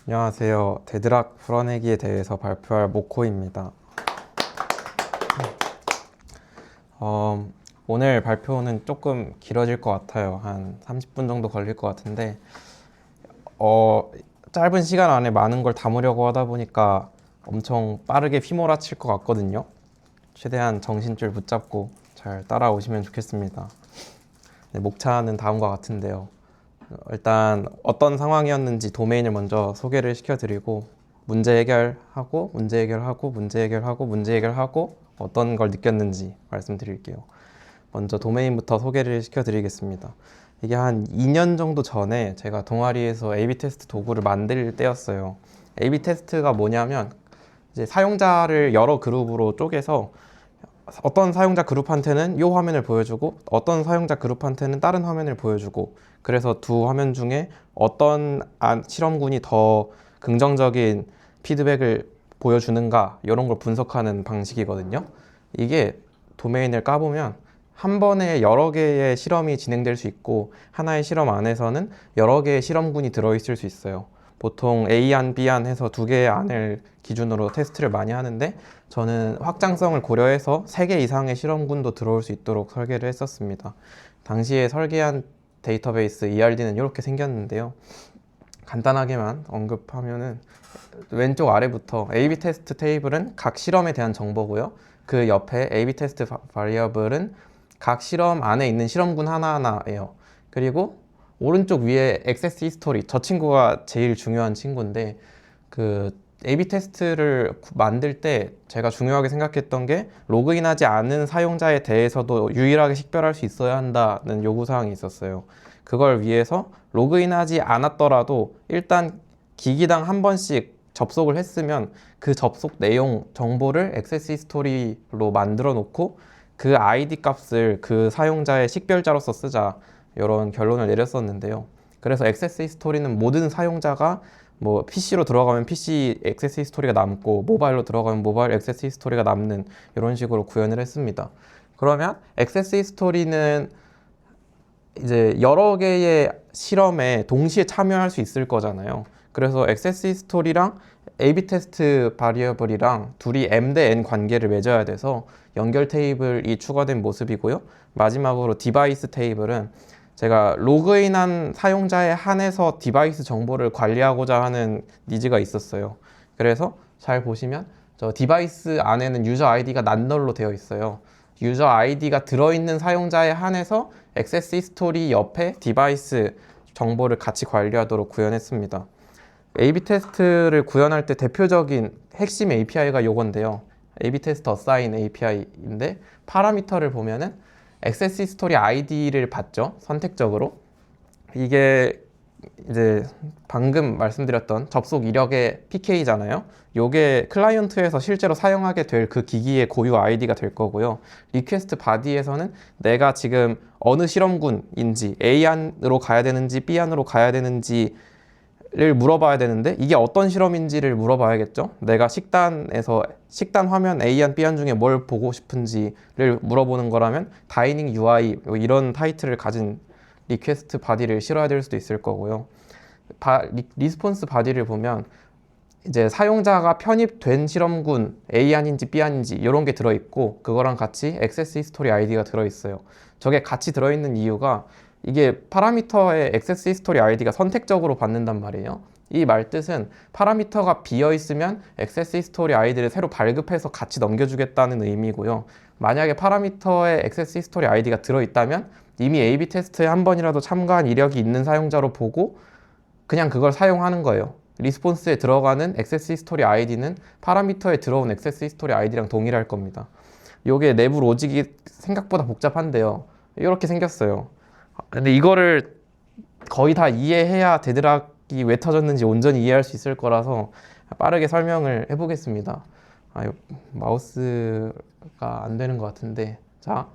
안녕하세요. 데드락 풀어내기에 대해서 발표할 모코입니다. 오늘 발표는 조금 길어질 것 같아요. 한 30분 정도 걸릴 것 같은데 짧은 시간 안에 많은 걸 담으려고 하다 보니까 엄청 빠르게 휘몰아칠 것 같거든요. 최대한 정신줄 붙잡고 잘 따라오시면 좋겠습니다. 네, 목차는 다음과 같은데요. 일단 어떤 상황이었는지 도메인을 먼저 소개를 시켜드리고 문제 해결하고 문제 해결하고 문제 해결하고 문제 해결하고 어떤 걸 느꼈는지 말씀드릴게요. 먼저 도메인부터 소개를 시켜드리겠습니다. 이게 한 2년 정도 전에 제가 동아리에서 A/B 테스트 도구를 만들 때였어요. A/B 테스트가 뭐냐면 이제 사용자를 여러 그룹으로 쪼개서 어떤 사용자 그룹한테는 이 화면을 보여주고 어떤 사용자 그룹한테는 다른 화면을 보여주고, 그래서 두 화면 중에 어떤 실험군이 더 긍정적인 피드백을 보여주는가 이런 걸 분석하는 방식이거든요. 이게 도메인을 까보면 한 번에 여러 개의 실험이 진행될 수 있고 하나의 실험 안에서는 여러 개의 실험군이 들어있을 수 있어요. 보통 A안, B안 해서 두 개의 안을 기준으로 테스트를 많이 하는데 저는 확장성을 고려해서 3개 이상의 실험군도 들어올 수 있도록 설계를 했었습니다. 당시에 설계한 데이터베이스 ERD는 이렇게 생겼는데요. 간단하게만 언급하면은 왼쪽 아래부터 A/B 테스트 테이블은 각 실험에 대한 정보고요. 그 옆에 A/B 테스트 바리어블은 각 실험 안에 있는 실험군 하나하나예요. 그리고 오른쪽 위에 액세스 히스토리, 저 친구가 제일 중요한 친구인데 그 A/B 테스트를 만들 때 제가 중요하게 생각했던 게 로그인하지 않은 사용자에 대해서도 유일하게 식별할 수 있어야 한다는 요구사항이 있었어요. 그걸 위해서 로그인하지 않았더라도 일단 기기당 한 번씩 접속을 했으면 그 접속 내용 정보를 액세스 히스토리로 만들어 놓고 그 아이디 값을 그 사용자의 식별자로서 쓰자, 이런 결론을 내렸었는데요. 그래서 액세스 히스토리는 모든 사용자가 뭐 PC로 들어가면 PC 액세스 히스토리가 남고 모바일로 들어가면 모바일 액세스 히스토리가 남는 이런 식으로 구현을 했습니다. 그러면 액세스 히스토리는 이제 여러 개의 실험에 동시에 참여할 수 있을 거잖아요. 그래서 액세스 히스토리랑 A/B 테스트 바리어블이랑 둘이 M 대 N 관계를 맺어야 돼서 연결 테이블이 추가된 모습이고요. 마지막으로 디바이스 테이블은 제가 로그인한 사용자에 한해서 디바이스 정보를 관리하고자 하는 니즈가 있었어요. 그래서 잘 보시면 저 디바이스 안에는 유저 아이디가 난널로 되어 있어요. 유저 아이디가 들어있는 사용자에 한해서 액세스 히스토리 옆에 디바이스 정보를 같이 관리하도록 구현했습니다. A/B 테스트를 구현할 때 대표적인 핵심 API가 요건데요. A/B 테스트 어사인 API인데 파라미터를 보면은 액세스 히스토리 아이디를 받죠. 선택적으로. 이게 이제 방금 말씀드렸던 접속 이력의 PK잖아요. 요게 클라이언트에서 실제로 사용하게 될 그 기기의 고유 아이디가 될 거고요. 리퀘스트 바디에서는 내가 지금 어느 실험군인지 A안으로 가야 되는지 B안으로 가야 되는지를 물어봐야 되는데 이게 어떤 실험인지를 물어봐야겠죠. 내가 식단에서 식단 화면 A안, B안 중에 뭘 보고 싶은지를 물어보는 거라면 다이닝 UI 이런 타이틀을 가진 리퀘스트 바디를 실어야 될 수도 있을 거고요. 리스폰스 바디를 보면 이제 사용자가 편입된 실험군 A안인지 B안인지 이런 게 들어있고 그거랑 같이 액세스 히스토리 아이디가 들어있어요. 저게 같이 들어있는 이유가 이게 파라미터의 액세스 히스토리 아이디가 선택적으로 받는단 말이에요. 이 말뜻은 파라미터가 비어있으면 액세스 히스토리 아이디를 새로 발급해서 같이 넘겨주겠다는 의미고요. 만약에 파라미터의 액세스 히스토리 아이디가 들어있다면 이미 A/B 테스트에 한 번이라도 참가한 이력이 있는 사용자로 보고 그냥 그걸 사용하는 거예요. 리스폰스에 들어가는 액세스 히스토리 아이디는 파라미터에 들어온 액세스 히스토리 아이디랑 동일할 겁니다. 이게 내부 로직이 생각보다 복잡한데요. 이렇게 생겼어요. 근데 이거를 거의 다 이해해야 데드락이 왜 터졌는지 온전히 이해할 수 있을 거라서 빠르게 설명을 해보겠습니다. 마우스가 안 되는 것 같은데. 자,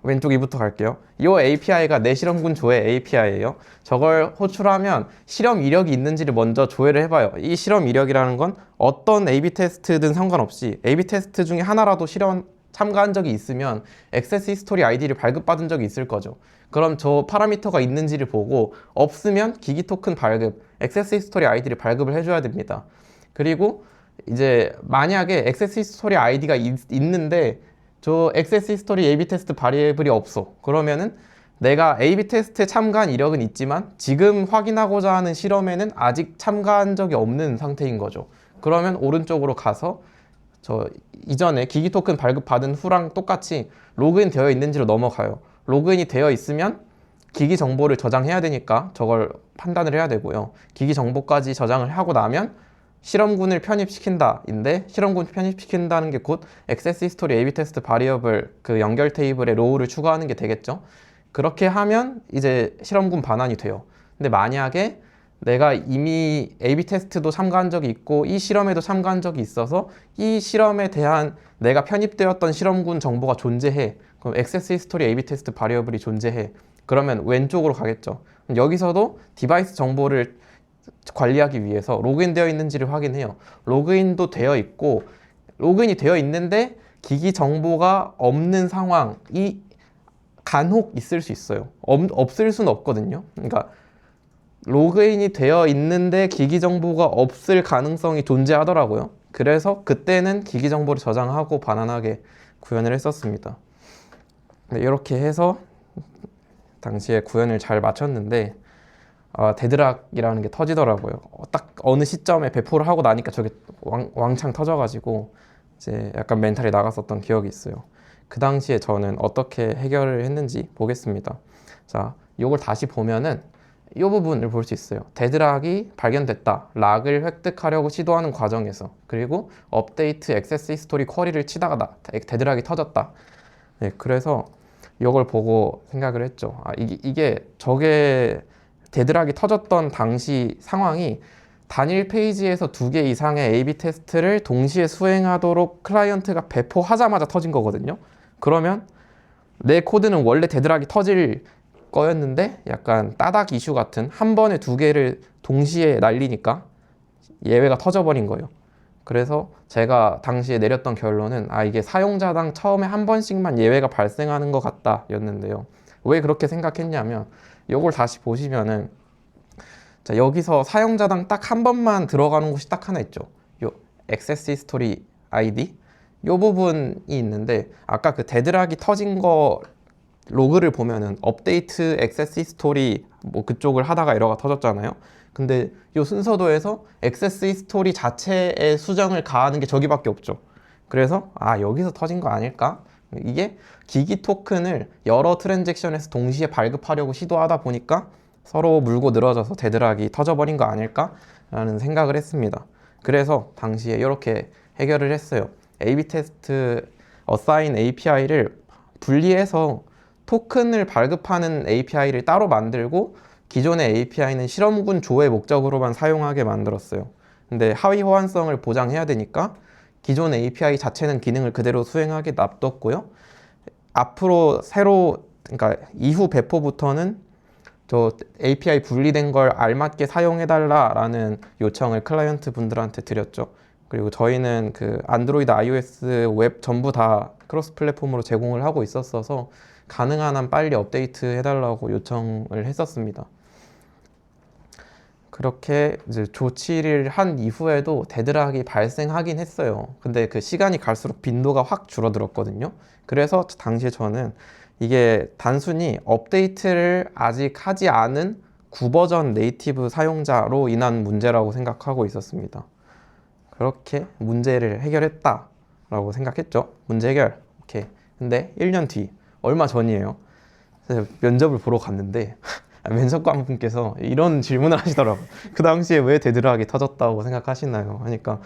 왼쪽 이부터 갈게요. 이 API가 내 실험군 조회 API예요. 저걸 호출하면 실험 이력이 있는지를 먼저 조회를 해봐요. 이 실험 이력이라는 건 어떤 A/B 테스트든 상관없이 A/B 테스트 중에 하나라도 참가한 적이 있으면 액세스 히스토리 아이디를 발급받은 적이 있을 거죠. 그럼 저 파라미터가 있는지를 보고 없으면 기기 토큰 발급, 액세스 히스토리 아이디를 발급을 해줘야 됩니다. 그리고 이제 만약에 액세스 히스토리 아이디가 있는데 저 액세스 히스토리 A/B 테스트 바리에이블이 없어. 그러면은 내가 A/B 테스트에 참가한 이력은 있지만 지금 확인하고자 하는 실험에는 아직 참가한 적이 없는 상태인 거죠. 그러면 오른쪽으로 가서 저 이전에 기기 토큰 발급받은 후랑 똑같이 로그인 되어 있는지로 넘어가요. 로그인이 되어 있으면 기기 정보를 저장해야 되니까 저걸 판단을 해야 되고요. 기기 정보까지 저장을 하고 나면 실험군을 편입시킨다인데 실험군 편입시킨다는 게 곧 액세스 히스토리 A/B 테스트 바리어블 그 연결 테이블에 로우를 추가하는 게 되겠죠. 그렇게 하면 이제 실험군 반환이 돼요. 근데 만약에 내가 이미 A/B 테스트도 참가한 적이 있고 이 실험에도 참가한 적이 있어서 이 실험에 대한 내가 편입되었던 실험군 정보가 존재해. 그럼 액세스 히스토리 A/B 테스트 바리어블이 존재해. 그러면 왼쪽으로 가겠죠. 여기서도 디바이스 정보를 관리하기 위해서 로그인되어 있는지를 확인해요. 로그인도 되어 있고 로그인이 되어 있는데 기기 정보가 없는 상황이 간혹 있을 수 있어요. 없을 수는 없거든요. 그러니까 로그인이 되어 있는데 기기 정보가 없을 가능성이 존재하더라고요. 그래서 그때는 기기 정보를 저장하고 반환하게 구현을 했었습니다. 이렇게 해서 당시에 구현을 잘 마쳤는데 데드락이라는 게 터지더라고요. 딱 어느 시점에 배포를 하고 나니까 저게 왕창 터져가지고 이제 약간 멘탈이 나갔었던 기억이 있어요. 그 당시에 저는 어떻게 해결을 했는지 보겠습니다. 자, 이걸 다시 보면은 이 부분을 볼 수 있어요. 데드락이 발견됐다. 락을 획득하려고 시도하는 과정에서 그리고 업데이트 액세스 히스토리 쿼리를 치다가 데드락이 터졌다. 네, 그래서 이걸 보고 생각을 했죠. 이게 저게 데드락이 터졌던 당시 상황이 단일 페이지에서 2개 이상의 A/B 테스트를 동시에 수행하도록 클라이언트가 배포하자마자 터진 거거든요. 그러면 내 코드는 원래 데드락이 터질 거였는데 약간 따닥 이슈 같은 한 번에 2개를 동시에 날리니까 예외가 터져버린 거예요. 그래서 제가 당시에 내렸던 결론은 이게 사용자당 처음에 한 번씩만 예외가 발생하는 것 같다 였는데요. 왜 그렇게 생각했냐면 이걸 다시 보시면은 자, 여기서 사용자당 딱 한 번만 들어가는 곳이 딱 하나 있죠. 요 액세스 히스토리 아이디 요 부분이 있는데 아까 그 데드락이 터진 거 로그를 보면은 업데이트 액세스 히스토리 뭐 그쪽을 하다가 에러가 터졌잖아요. 근데 요 순서도에서 액세스 히스토리 자체에 수정을 가하는 게 저기밖에 없죠. 그래서 여기서 터진 거 아닐까? 이게 기기 토큰을 여러 트랜잭션에서 동시에 발급하려고 시도하다 보니까 서로 물고 늘어져서 데드락이 터져버린 거 아닐까? 라는 생각을 했습니다. 그래서 당시에 이렇게 해결을 했어요. A/B 테스트 어사인 API를 분리해서 토큰을 발급하는 API를 따로 만들고 기존의 API는 실험군 조회 목적으로만 사용하게 만들었어요. 근데 하위 호환성을 보장해야 되니까 기존 API 자체는 기능을 그대로 수행하게 놔뒀고요. 앞으로 그러니까 이후 배포부터는 저 API 분리된 걸 알맞게 사용해달라라는 요청을 클라이언트 분들한테 드렸죠. 그리고 저희는 그 안드로이드, iOS, 웹 전부 다 크로스 플랫폼으로 제공을 하고 있었어서 가능한 한 빨리 업데이트 해달라고 요청을 했었습니다. 그렇게 이제 조치를 한 이후에도 데드락이 발생하긴 했어요. 근데 그 시간이 갈수록 빈도가 확 줄어들었거든요. 그래서 당시에 저는 이게 단순히 업데이트를 아직 하지 않은 9버전 네이티브 사용자로 인한 문제라고 생각하고 있었습니다. 그렇게 문제를 해결했다라고 생각했죠. 문제 해결. 오케이. 근데 1년 뒤, 얼마 전이에요. 면접을 보러 갔는데 면접관 분께서 이런 질문을 하시더라고요. 그 당시에 왜 데드락이 터졌다고 생각하시나요? 하니까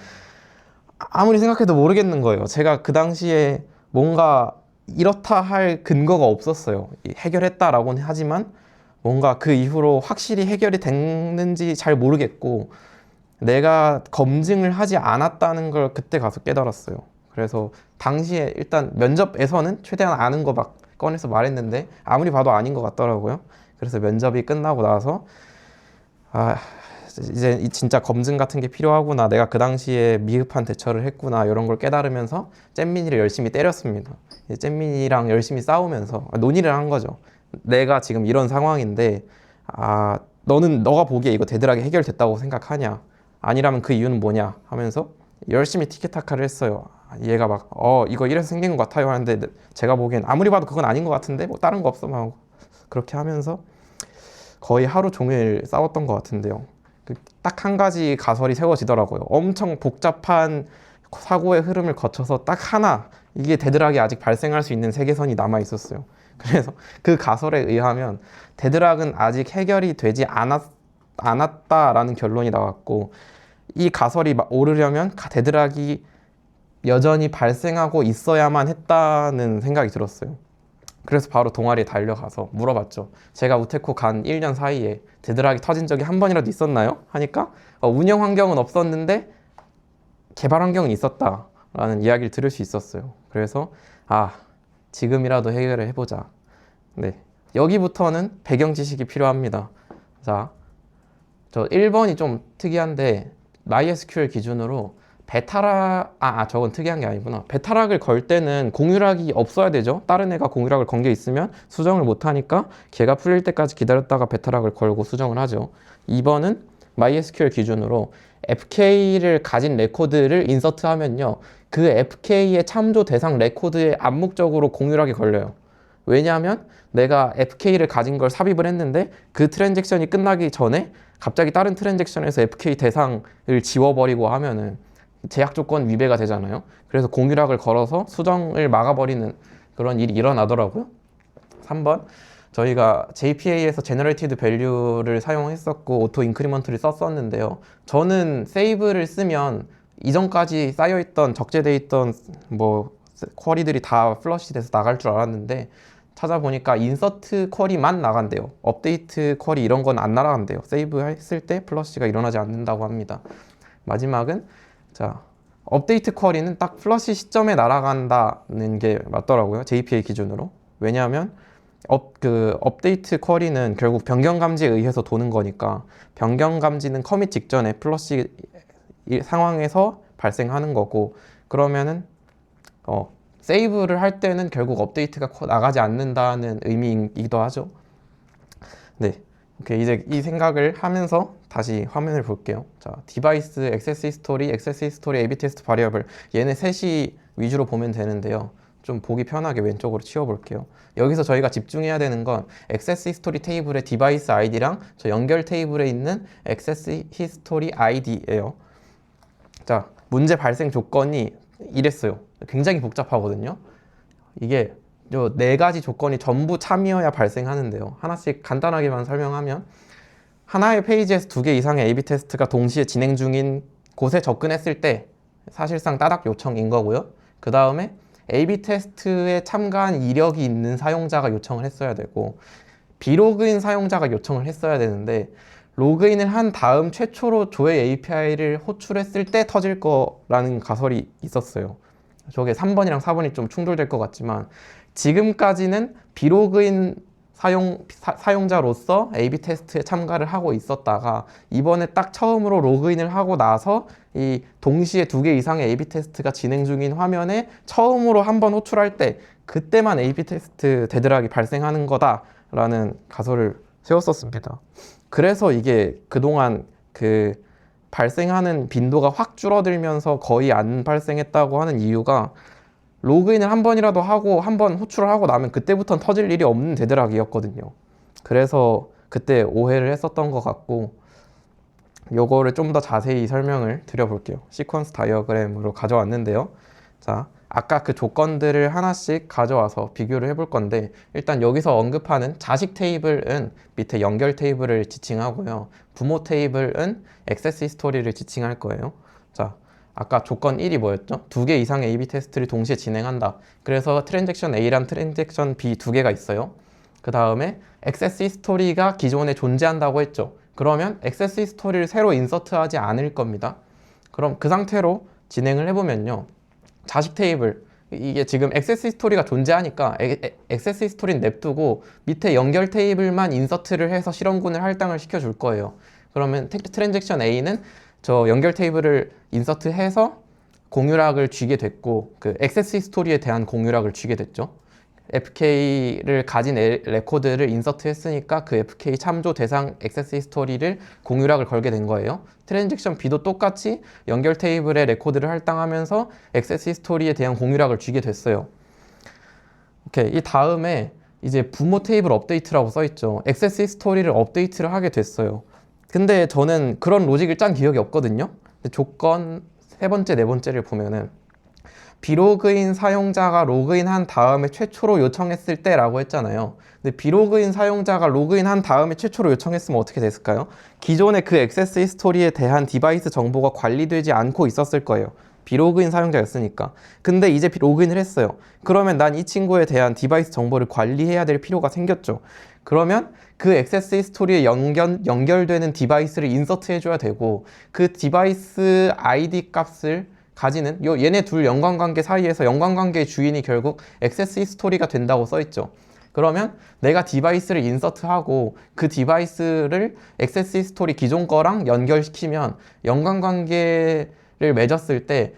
아무리 생각해도 모르겠는 거예요. 제가 그 당시에 뭔가 이렇다 할 근거가 없었어요. 해결했다라고는 하지만 뭔가 그 이후로 확실히 해결이 됐는지 잘 모르겠고 내가 검증을 하지 않았다는 걸 그때 가서 깨달았어요. 그래서 당시에 일단 면접에서는 최대한 아는 거 막 꺼내서 말했는데 아무리 봐도 아닌 것 같더라고요. 그래서 면접이 끝나고 나서 이제 진짜 검증 같은 게 필요하구나, 내가 그 당시에 미흡한 대처를 했구나, 이런 걸 깨달으면서 잼민이를 열심히 때렸습니다. 잼민이랑 열심히 싸우면서 논의를 한 거죠. 내가 지금 이런 상황인데 너가 보기에 이거 대들하게 해결됐다고 생각하냐, 아니라면 그 이유는 뭐냐 하면서 열심히 티키타카를 했어요. 얘가 막 이거 이래서 생긴 것 같아요 하는데, 제가 보기엔 아무리 봐도 그건 아닌 것 같은데 뭐 다른 거 없어 막 그렇게 하면서 거의 하루 종일 싸웠던 것 같은데요. 딱 한 가지 가설이 세워지더라고요. 엄청 복잡한 사고의 흐름을 거쳐서 딱 하나, 이게 데드락이 아직 발생할 수 있는 세계선이 남아 있었어요. 그래서 그 가설에 의하면 데드락은 아직 해결이 되지 않았다라는 결론이 나왔고, 이 가설이 오르려면 데드락이 여전히 발생하고 있어야만 했다는 생각이 들었어요. 그래서 바로 동아리에 달려가서 물어봤죠. 제가 우테코 간 1년 사이에 데드락이 터진 적이 한 번이라도 있었나요? 하니까 운영 환경은 없었는데 개발 환경은 있었다라는 이야기를 들을 수 있었어요. 그래서 지금이라도 해결을 해보자. 네, 여기부터는 배경 지식이 필요합니다. 자, 저 1번이 좀 특이한데, MySQL 기준으로 저건 특이한 게 아니구나. 배타락을 걸 때는 공유락이 없어야 되죠. 다른 애가 공유락을 건 게 있으면 수정을 못 하니까 걔가 풀릴 때까지 기다렸다가 배타락을 걸고 수정을 하죠. 2번은 MySQL 기준으로 FK를 가진 레코드를 인서트하면요, 그 FK의 참조 대상 레코드에 암묵적으로 공유락이 걸려요. 왜냐하면 내가 FK를 가진 걸 삽입을 했는데 그 트랜잭션이 끝나기 전에 갑자기 다른 트랜잭션에서 FK 대상을 지워버리고 하면은 제약 조건 위배가 되잖아요. 그래서 공유락을 걸어서 수정을 막아버리는 그런 일이 일어나더라고요. 3번, 저희가 JPA에서 Generated Value를 사용했었고 오토 인크리먼트를 썼었는데요. 저는 세이브를 쓰면 이전까지 쌓여있던 적재되어 있던 쿼리들이 다 플러시 돼서 나갈 줄 알았는데, 찾아보니까 인서트 쿼리만 나간대요. 업데이트 쿼리 이런 건 안 나간대요. 세이브 했을 때 플러시가 일어나지 않는다고 합니다. 마지막은, 자, 업데이트 쿼리는 딱 플러시 시점에 날아간다는 게 맞더라고요. JPA 기준으로. 왜냐하면 업데이트 쿼리는 결국 변경 감지에 의해서 도는 거니까, 변경 감지는 커밋 직전에 플러시 상황에서 발생하는 거고, 그러면은 세이브를 할 때는 결국 업데이트가 나가지 않는다는 의미이기도 하죠. 네, 오케이. 이제 이 생각을 하면서 다시 화면을 볼게요. 자, 디바이스, 액세스 히스토리, AB 테스트 바리어블, 얘네 셋이 위주로 보면 되는데요. 좀 보기 편하게 왼쪽으로 치워볼게요. 여기서 저희가 집중해야 되는 건 액세스 히스토리 테이블의 디바이스 아이디랑 저 연결 테이블에 있는 액세스 히스토리 아이디예요. 자, 문제 발생 조건이 이랬어요. 굉장히 복잡하거든요. 이게 요 4가지 조건이 전부 참이어야 발생하는데요. 하나씩 간단하게만 설명하면, 하나의 페이지에서 2개 이상의 A/B 테스트가 동시에 진행 중인 곳에 접근했을 때 사실상 따닥 요청인 거고요. 그 다음에 A/B 테스트에 참가한 이력이 있는 사용자가 요청을 했어야 되고, 비로그인 사용자가 요청을 했어야 되는데, 로그인을 한 다음 최초로 조회 API를 호출했을 때 터질 거라는 가설이 있었어요. 저게 3번이랑 4번이 좀 충돌될 것 같지만, 지금까지는 비로그인 사용자로서 A/B 테스트에 참가를 하고 있었다가, 이번에 딱 처음으로 로그인을 하고 나서 이 동시에 2개 이상의 A/B 테스트가 진행 중인 화면에 처음으로 한번 호출할 때, 그때만 A/B 테스트 데드락이 발생하는 거다라는 가설을 세웠었습니다. 그래서 이게 그동안 발생하는 빈도가 확 줄어들면서 거의 안 발생했다고 하는 이유가, 로그인을 한 번이라도 하고 한 번 호출을 하고 나면 그때부터는 터질 일이 없는 데드락이었거든요. 그래서 그때 오해를 했었던 것 같고, 요거를 좀 더 자세히 설명을 드려볼게요. 시퀀스 다이어그램으로 가져왔는데요. 자, 아까 그 조건들을 하나씩 가져와서 비교를 해볼 건데, 일단 여기서 언급하는 자식 테이블은 밑에 연결 테이블을 지칭하고요. 부모 테이블은 액세스 히스토리를 지칭할 거예요. 자, 아까 조건 1이 뭐였죠? 2개 이상의 A/B 테스트를 동시에 진행한다. 그래서 트랜잭션 A랑 트랜잭션 B 2개가 있어요. 그 다음에 액세스 히스토리가 기존에 존재한다고 했죠. 그러면 액세스 히스토리를 새로 인서트하지 않을 겁니다. 그럼 그 상태로 진행을 해보면요, 자식 테이블, 이게 지금 액세스 히스토리가 존재하니까 액세스 히스토리는 냅두고 밑에 연결 테이블만 인서트를 해서 실험군을 할당을 시켜줄 거예요. 그러면 트랜잭션 A는 저 연결 테이블을 인서트해서 공유락을 쥐게 됐고 그 액세스 히스토리에 대한 공유락을 쥐게 됐죠. FK를 가진 레코드를 인서트 했으니까 그 FK 참조 대상 액세스 히스토리를 공유락을 걸게 된 거예요. 트랜잭션 B도 똑같이 연결 테이블에 레코드를 할당하면서 액세스 히스토리에 대한 공유락을 쥐게 됐어요. 오케이. 이 다음에 이제 부모 테이블 업데이트라고 써있죠. 액세스 히스토리를 업데이트를 하게 됐어요. 근데 저는 그런 로직을 짠 기억이 없거든요. 근데 조건 세 번째, 네 번째를 보면은 비로그인 사용자가 로그인한 다음에 최초로 요청했을 때라고 했잖아요. 근데 비로그인 사용자가 로그인한 다음에 최초로 요청했으면 어떻게 됐을까요? 기존에 그 액세스 히스토리에 대한 디바이스 정보가 관리되지 않고 있었을 거예요. 비로그인 사용자였으니까. 근데 이제 로그인을 했어요. 그러면 난 이 친구에 대한 디바이스 정보를 관리해야 될 필요가 생겼죠. 그러면 그 액세스 히스토리에 연결되는 디바이스를 인서트 해줘야 되고 그 디바이스 ID 값을 가지는 얘네 둘 연관관계 사이에서 연관관계의 주인이 결국 액세스 히스토리가 된다고 써있죠. 그러면 내가 디바이스를 인서트하고 그 디바이스를 액세스 히스토리 기존 거랑 연결시키면 연관관계를 맺었을 때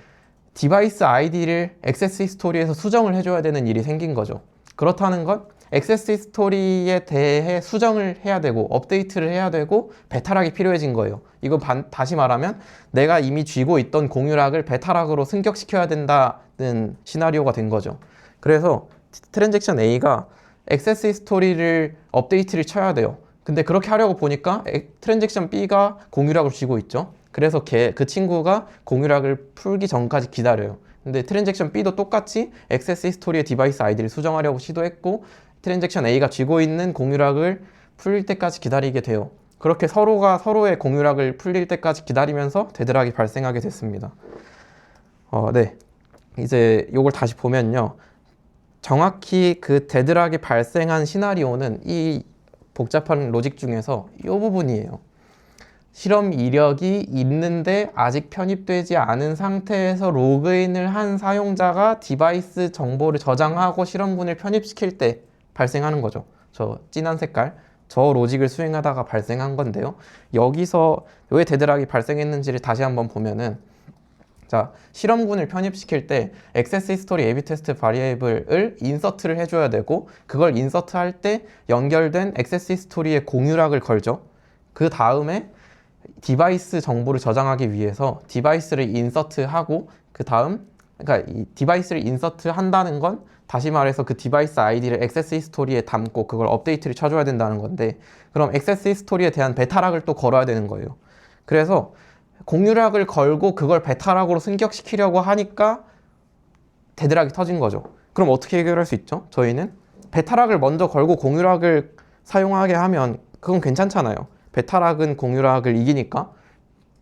디바이스 아이디를 액세스 히스토리에서 수정을 해줘야 되는 일이 생긴 거죠. 그렇다는 건 액세스 히스토리에 대해 수정을 해야 되고 업데이트를 해야 되고 배타락이 필요해진 거예요. 이거 다시 말하면 내가 이미 쥐고 있던 공유락을 배타락으로 승격시켜야 된다는 시나리오가 된 거죠. 그래서 트랜잭션 A가 액세스 히스토리를 업데이트를 쳐야 돼요. 근데 그렇게 하려고 보니까 트랜잭션 B가 공유락을 쥐고 있죠. 그래서 그 친구가 공유락을 풀기 전까지 기다려요. 근데 트랜잭션 B도 똑같이 액세스 히스토리의 디바이스 아이디를 수정하려고 시도했고 트랜잭션 A가 쥐고 있는 공유락을 풀릴 때까지 기다리게 돼요. 그렇게 서로가 서로의 공유락을 풀릴 때까지 기다리면서 데드락이 발생하게 됐습니다. 네. 이제 이걸 다시 보면요. 정확히 그 데드락이 발생한 시나리오는 이 복잡한 로직 중에서 이 부분이에요. 실험 이력이 있는데 아직 편입되지 않은 상태에서 로그인을 한 사용자가 디바이스 정보를 저장하고 실험군을 편입시킬 때 발생하는 거죠. 저 진한 색깔, 저 로직을 수행하다가 발생한 건데요. 여기서 왜 데드락이 발생했는지를 다시 한번 보면은 자, 실험군을 편입시킬 때 액세스 히스토리 A/B 테스트 바리에이블을 인서트를 해줘야 되고 그걸 인서트할 때 연결된 액세스 히스토리에 공유락을 걸죠. 그 다음에 디바이스 정보를 저장하기 위해서 디바이스를 인서트하고 그 다음 그러니까 이 디바이스를 인서트 한다는 건 다시 말해서 그 디바이스 아이디를 액세스 히스토리에 담고 그걸 업데이트를 쳐줘야 된다는 건데 그럼 액세스 히스토리에 대한 배타락을 또 걸어야 되는 거예요. 그래서 공유락을 걸고 그걸 배타락으로 승격시키려고 하니까 데드락이 터진 거죠. 그럼 어떻게 해결할 수 있죠? 저희는 배타락을 먼저 걸고 공유락을 사용하게 하면 그건 괜찮잖아요. 배타락은 공유락을 이기니까.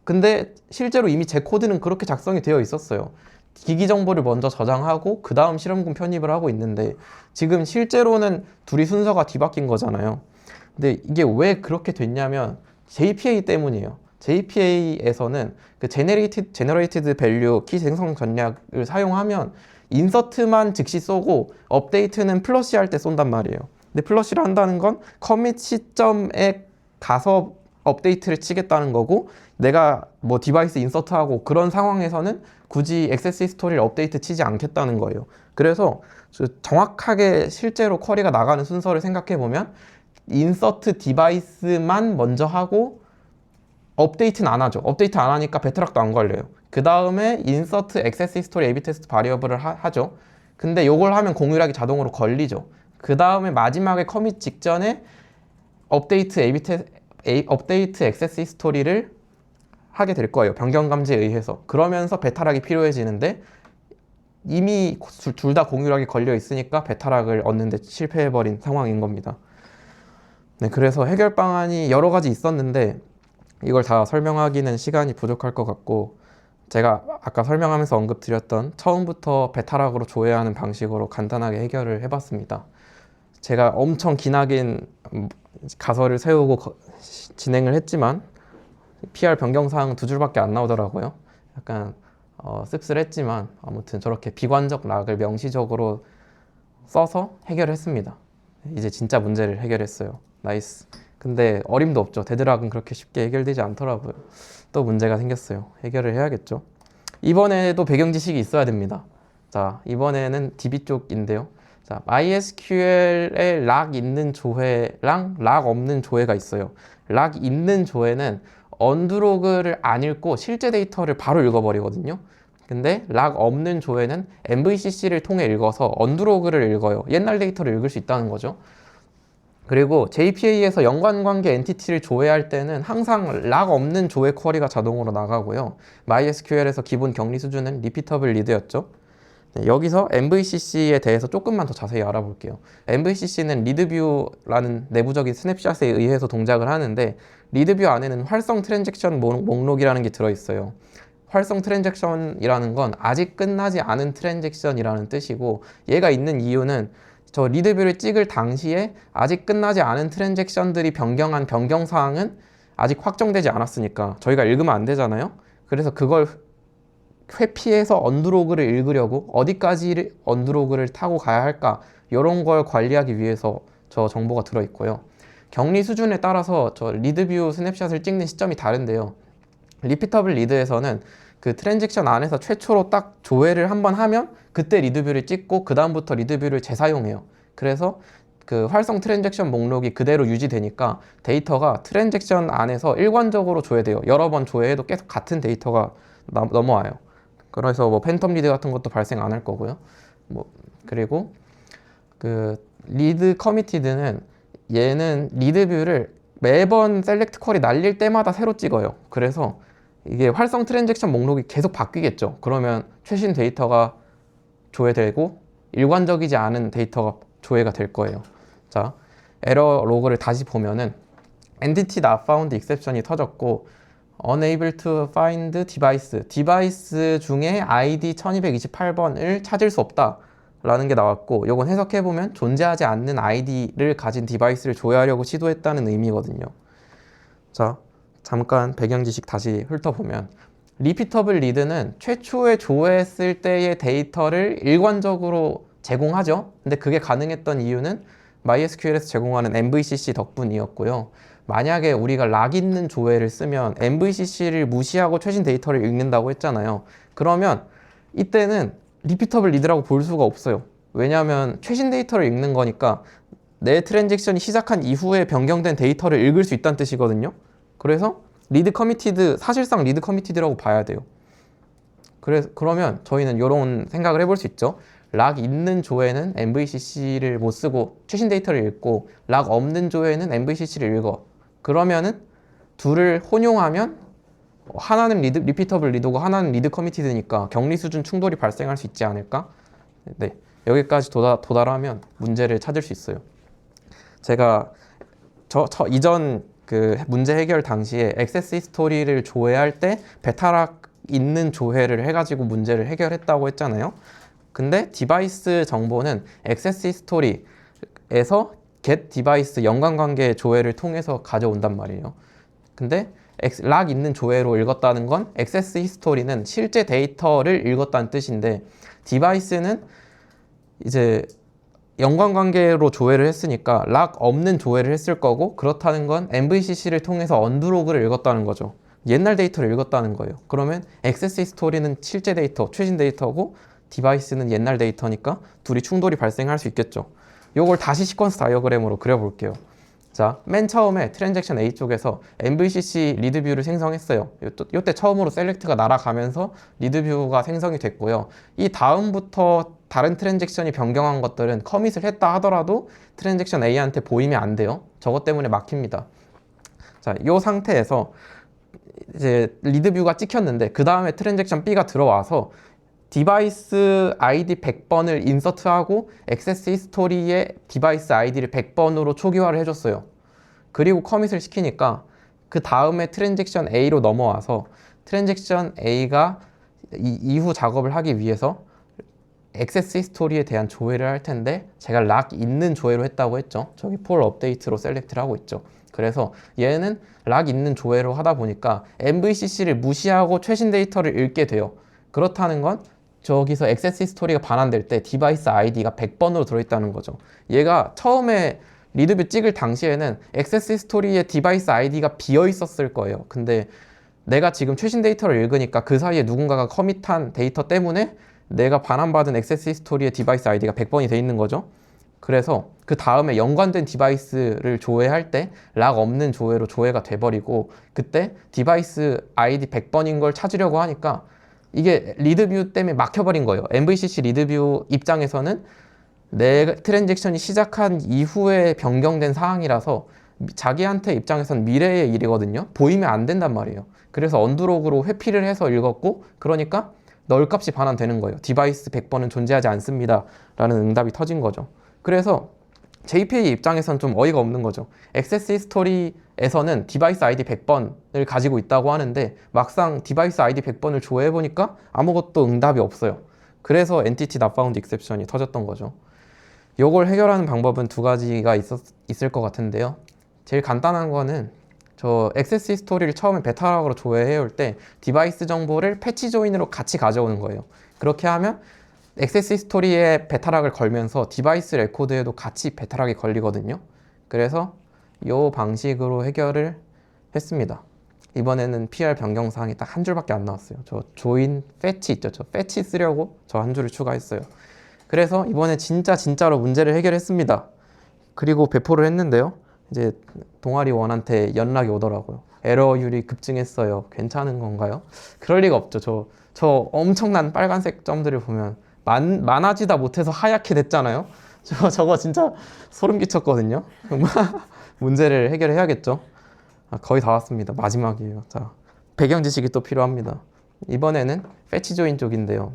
근데 실제로 이미 제 코드는 그렇게 작성이 되어 있었어요. 기기 정보를 먼저 저장하고 그 다음 실험군 편입을 하고 있는데 지금 실제로는 둘이 순서가 뒤바뀐 거잖아요. 근데 이게 왜 그렇게 됐냐면 JPA 때문이에요. JPA에서는 그 Generated Value 키 생성 전략을 사용하면 인서트만 즉시 쏘고 업데이트는 플러시 할 때 쏜단 말이에요. 근데 플러시를 한다는 건 커밋 시점에 가서 업데이트를 치겠다는 거고 내가 뭐 디바이스 인서트하고 그런 상황에서는 굳이 액세스 히스토리를 업데이트 치지 않겠다는 거예요. 그래서 정확하게 실제로 쿼리가 나가는 순서를 생각해 보면 인서트 디바이스만 먼저 하고 업데이트는 안 하죠. 업데이트 안 하니까 배트락도 안 걸려요. 그 다음에 인서트 액세스 히스토리 A/B 테스트 바리어블을 하죠. 근데 요걸 하면 공유락이 자동으로 걸리죠. 그 다음에 마지막에 커밋 직전에 업데이트 액세스 히스토리를 하게 될 거예요. 변경 감지에 의해서. 그러면서 배타락이 필요해지는데 이미 둘 다 공유락이 걸려 있으니까 배타락을 얻는데 실패해버린 상황인 겁니다. 네, 그래서 해결 방안이 여러 가지 있었는데 이걸 다 설명하기는 시간이 부족할 것 같고 제가 아까 설명하면서 언급드렸던 처음부터 배타락으로 조회하는 방식으로 간단하게 해결을 해봤습니다. 제가 엄청 기나긴 가설을 세우고 진행을 했지만 PR 변경사항 2줄밖에 안 나오더라고요. 약간 씁쓸했지만 아무튼 저렇게 비관적 락을 명시적으로 써서 해결했습니다. 이제 진짜 문제를 해결했어요. 나이스. 근데 어림도 없죠. 데드락은 그렇게 쉽게 해결되지 않더라고요. 또 문제가 생겼어요. 해결을 해야겠죠. 이번에도 배경 지식이 있어야 됩니다. 자, 이번에는 DB 쪽인데요. 자, MySQL에 락 있는 조회랑 락 없는 조회가 있어요. 락 있는 조회는 언드로그를 안 읽고 실제 데이터를 바로 읽어버리거든요. 근데 락 없는 조회는 MVCC를 통해 읽어서 언드로그를 읽어요. 옛날 데이터를 읽을 수 있다는 거죠. 그리고 JPA에서 연관관계 엔티티를 조회할 때는 항상 락 없는 조회 쿼리가 자동으로 나가고요. MySQL에서 기본 격리 수준은 리피터블 리드였죠. 네, 여기서 MVCC에 대해서 조금만 더 자세히 알아볼게요. MVCC는 리드뷰라는 내부적인 스냅샷에 의해서 동작을 하는데 리드뷰 안에는 활성 트랜잭션 목록이라는 게 들어있어요. 활성 트랜잭션이라는 건 아직 끝나지 않은 트랜잭션이라는 뜻이고 얘가 있는 이유는 저 리드뷰를 찍을 당시에 아직 끝나지 않은 트랜잭션들이 변경한 변경사항은 아직 확정되지 않았으니까 저희가 읽으면 안 되잖아요. 그래서 그걸 회피해서 언드로그를 읽으려고 어디까지 언드로그를 타고 가야 할까 이런 걸 관리하기 위해서 저 정보가 들어있고요. 격리 수준에 따라서 저 리드뷰 스냅샷을 찍는 시점이 다른데요. 리피터블 리드에서는 그 트랜잭션 안에서 최초로 딱 조회를 한번 하면 그때 리드뷰를 찍고 그 다음부터 리드뷰를 재사용해요. 그래서 그 활성 트랜잭션 목록이 그대로 유지되니까 데이터가 트랜잭션 안에서 일관적으로 조회돼요. 여러 번 조회해도 계속 같은 데이터가 넘어와요. 그래서 뭐 팬텀 리드 같은 것도 발생 안 할 거고요. 뭐 그리고 그 리드 커미티드는 얘는 리드뷰를 매번 셀렉트 쿼리 날릴 때마다 새로 찍어요. 그래서 이게 활성 트랜잭션 목록이 계속 바뀌겠죠. 그러면 최신 데이터가 조회되고 일관적이지 않은 데이터가 조회가 될 거예요. 자, 에러 로그를 다시 보면은 entity not found exception이 터졌고 unable to find device 중에 ID 1228번을 찾을 수 없다 라는 게 나왔고 요건 해석해보면 존재하지 않는 ID를 가진 디바이스를 조회하려고 시도했다는 의미거든요. 자, 잠깐 배경 지식 다시 훑어보면 리피터블 리드는 최초에 조회했을 때의 데이터를 일관적으로 제공하죠. 근데 그게 가능했던 이유는 MySQL에서 제공하는 MVCC 덕분이었고요. 만약에 우리가 락 있는 조회를 쓰면 MVCC를 무시하고 최신 데이터를 읽는다고 했잖아요. 그러면 이때는 리피터블 리드라고 볼 수가 없어요. 왜냐하면 최신 데이터를 읽는 거니까 내 트랜잭션이 시작한 이후에 변경된 데이터를 읽을 수 있다는 뜻이거든요. 그래서 리드 커미티드, 사실상 리드 커미티드라고 봐야 돼요. 그러면 저희는 이런 생각을 해볼 수 있죠. 락 있는 조회는 MVCC를 못 쓰고 최신 데이터를 읽고 락 없는 조회는 MVCC를 읽어. 그러면은 둘을 혼용하면 하나는 리피터블 리드고 하나는 리드 커미티드니까 격리 수준 충돌이 발생할 수 있지 않을까? 네, 여기까지 도달하면 문제를 찾을 수 있어요. 제가 이전 그 문제 해결 당시에 액세스 히스토리를 조회할 때 베타락 있는 조회를 해가지고 문제를 해결했다고 했잖아요. 근데 디바이스 정보는 액세스 히스토리에서 get 디바이스 연관관계 조회를 통해서 가져온단 말이에요. 근데 락 있는 조회로 읽었다는 건 액세스 히스토리는 실제 데이터를 읽었다는 뜻인데 디바이스는 이제 연관관계로 조회를 했으니까 락 없는 조회를 했을 거고 그렇다는 건 MVCC를 통해서 언드로그를 읽었다는 거죠. 옛날 데이터를 읽었다는 거예요. 그러면 액세스 히스토리는 실제 데이터, 최신 데이터고 디바이스는 옛날 데이터니까 둘이 충돌이 발생할 수 있겠죠. 요걸 다시 시퀀스 다이어그램으로 그려볼게요. 자, 맨 처음에 트랜잭션 A 쪽에서 MVCC 리드뷰를 생성했어요. 이때 처음으로 셀렉트가 날아가면서 리드뷰가 생성이 됐고요. 이 다음부터 다른 트랜잭션이 변경한 것들은 커밋을 했다 하더라도 트랜잭션 A한테 보이면 안 돼요. 저것 때문에 막힙니다. 자, 이 상태에서 이제 리드뷰가 찍혔는데 그 다음에 트랜잭션 B가 들어와서 디바이스 아이디 100번을 인서트하고 액세스 히스토리에 디바이스 아이디를 100번으로 초기화를 해줬어요. 그리고 커밋을 시키니까 그 다음에 트랜잭션 A로 넘어와서 트랜잭션 A가 이후 작업을 하기 위해서 액세스 히스토리에 대한 조회를 할 텐데 제가 락 있는 조회로 했다고 했죠. 저기 폴 업데이트로 셀렉트를 하고 있죠. 그래서 얘는 락 있는 조회로 하다 보니까 MVCC를 무시하고 최신 데이터를 읽게 돼요. 그렇다는 건 저기서 액세스 히스토리가 반환될 때 디바이스 아이디가 100번으로 들어있다는 거죠. 얘가 처음에 리드뷰 찍을 당시에는 액세스 히스토리의 디바이스 아이디가 비어 있었을 거예요. 근데 내가 지금 최신 데이터를 읽으니까 그 사이에 누군가가 커밋한 데이터 때문에 내가 반환받은 액세스 히스토리의 디바이스 아이디가 100번이 돼 있는 거죠. 그래서 그 다음에 연관된 디바이스를 조회할 때 락 없는 조회로 조회가 돼버리고, 그때 디바이스 아이디 100번인 걸 찾으려고 하니까 이게 리드뷰 때문에 막혀버린 거예요. MVCC 리드뷰 입장에서는 내 트랜잭션이 시작한 이후에 변경된 사항이라서 자기한테 입장에서는 미래의 일이거든요. 보이면 안 된단 말이에요. 그래서 언드록으로 회피를 해서 읽었고, 그러니까 널값이 반환되는 거예요. 디바이스 100번은 존재하지 않습니다 라는 응답이 터진 거죠. 그래서 JPA 입장에서는 좀 어이가 없는 거죠. 액세스 히스토리에서는 디바이스 아이디 100번을 가지고 있다고 하는데 막상 디바이스 아이디 100번을 조회해보니까 아무것도 응답이 없어요. 그래서 엔티티 not found exception이 터졌던 거죠. 이걸 해결하는 방법은 두 가지가 있을 것 같은데요. 제일 간단한 거는 저 액세스 히스토리를 처음에 베타락으로 조회해올 때 디바이스 정보를 패치 조인으로 같이 가져오는 거예요. 그렇게 하면 액세스 히스토리에 베타락을 걸면서 디바이스 레코드에도 같이 베타락이 걸리거든요. 그래서 이 방식으로 해결을 했습니다. 이번에는 PR 변경사항이 딱 한 줄밖에 안 나왔어요. 저 조인 패치 있죠. 저 패치 쓰려고 저 한 줄을 추가했어요. 그래서 이번에 진짜로 문제를 해결했습니다. 그리고 배포를 했는데요. 이제 동아리원한테 연락이 오더라고요. 에러율이 급증했어요. 괜찮은 건가요? 그럴 리가 없죠. 저 엄청난 빨간색 점들을 보면 많아지다 못해서 하얗게 됐잖아요. 저거 진짜 소름 끼쳤거든요. 문제를 해결해야겠죠. 거의 다 왔습니다. 마지막이에요. 자, 배경 지식이 또 필요합니다. 이번에는 패치 조인 쪽인데요.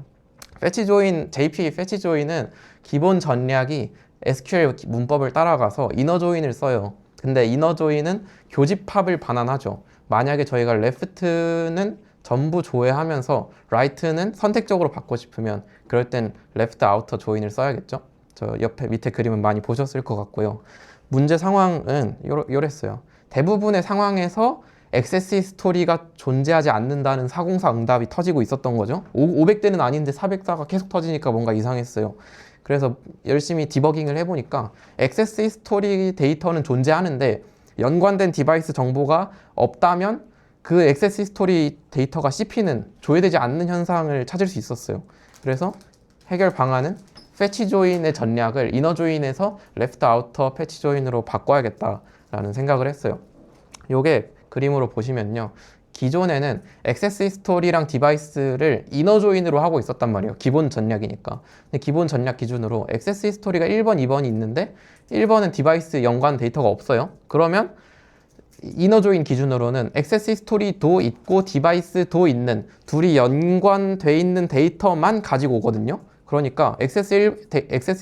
패치 조인, JPA 패치 조인은 기본 전략이 SQL 문법을 따라가서 이너 조인을 써요. 근데 이너 조인은 교집합을 반환하죠. 만약에 저희가 left는 전부 조회하면서 right는 선택적으로 받고 싶으면 그럴 땐 left outer 조인을 써야겠죠. 저 옆에 밑에 그림은 많이 보셨을 것 같고요. 문제 상황은 요랬어요. 대부분의 상황에서 액세스 히스토리가 존재하지 않는다는 404 응답이 터지고 있었던 거죠. 500대는 아닌데 404가 계속 터지니까 뭔가 이상했어요. 그래서 열심히 디버깅을 해보니까 액세스 히스토리 데이터는 존재하는데 연관된 디바이스 정보가 없다면 그 액세스 히스토리 데이터가 씹히는, 조회되지 않는 현상을 찾을 수 있었어요. 그래서 해결 방안은 패치 조인의 전략을 이너 조인에서 레프트 아우터 패치 조인으로 바꿔야겠다라는 생각을 했어요. 요게 그림으로 보시면요. 기존에는 액세스 히스토리랑 디바이스를 이너 조인으로 하고 있었단 말이에요. 기본 전략이니까. 근데 기본 전략 기준으로 액세스 히스토리가 1번, 2번이 있는데 1번은 디바이스 연관 데이터가 없어요. 그러면 이너 조인 기준으로는 액세스 히스토리도 있고 디바이스도 있는, 둘이 연관돼 있는 데이터만 가지고 오거든요. 그러니까 액세스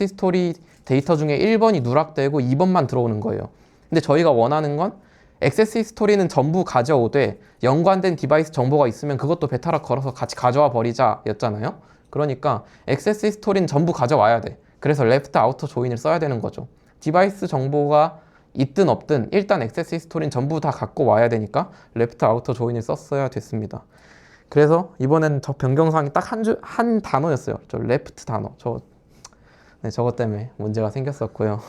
히스토리 데이터 중에 1번이 누락되고 2번만 들어오는 거예요. 근데 저희가 원하는 건 액세스 히스토리는 전부 가져오되 연관된 디바이스 정보가 있으면 그것도 베타락 걸어서 같이 가져와 버리자 였잖아요. 그러니까 액세스 히스토리는 전부 가져와야 돼. 그래서 레프트 아우터 조인을 써야 되는 거죠. 디바이스 정보가 있든 없든 일단 액세스 히스토리는 전부 다 갖고 와야 되니까 레프트 아우터 조인을 썼어야 됐습니다. 그래서 이번엔 저 변경사항이 딱 한 단어였어요. 저 레프트 단어. 저것 때문에 문제가 생겼었고요.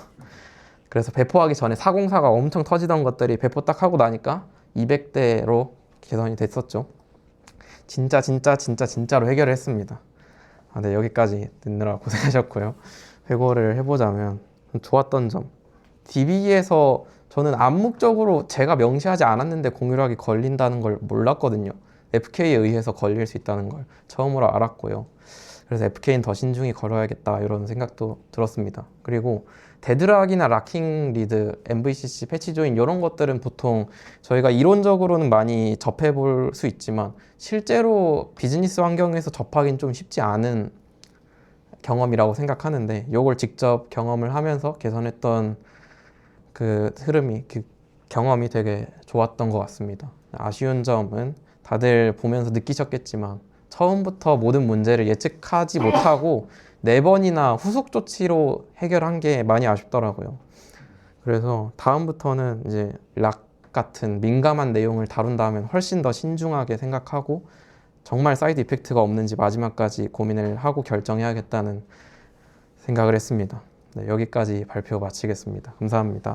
그래서 배포하기 전에 404가 엄청 터지던 것들이 배포 딱 하고 나니까 200대로 개선이 됐었죠. 진짜로 해결을 했습니다. 네, 여기까지 듣느라 고생하셨고요. 회고를 해보자면 좋았던 점. DB에서 저는 암묵적으로 제가 명시하지 않았는데 공유락이 걸린다는 걸 몰랐거든요. FK에 의해서 걸릴 수 있다는 걸 처음으로 알았고요. 그래서 FK는 더 신중히 걸어야겠다 이런 생각도 들었습니다. 그리고 데드락이나 락킹 리드, MVCC, 패치 조인 이런 것들은 보통 저희가 이론적으로는 많이 접해볼 수 있지만 실제로 비즈니스 환경에서 접하기는 좀 쉽지 않은 경험이라고 생각하는데 이걸 직접 경험을 하면서 개선했던 그 흐름이, 그 경험이 되게 좋았던 것 같습니다. 아쉬운 점은 다들 보면서 느끼셨겠지만 처음부터 모든 문제를 예측하지 못하고 4번이나 후속 조치로 해결한 게 많이 아쉽더라고요. 그래서 다음부터는 이제 락 같은 민감한 내용을 다룬다면 훨씬 더 신중하게 생각하고 정말 사이드 이펙트가 없는지 마지막까지 고민을 하고 결정해야겠다는 생각을 했습니다. 네, 여기까지 발표 마치겠습니다. 감사합니다.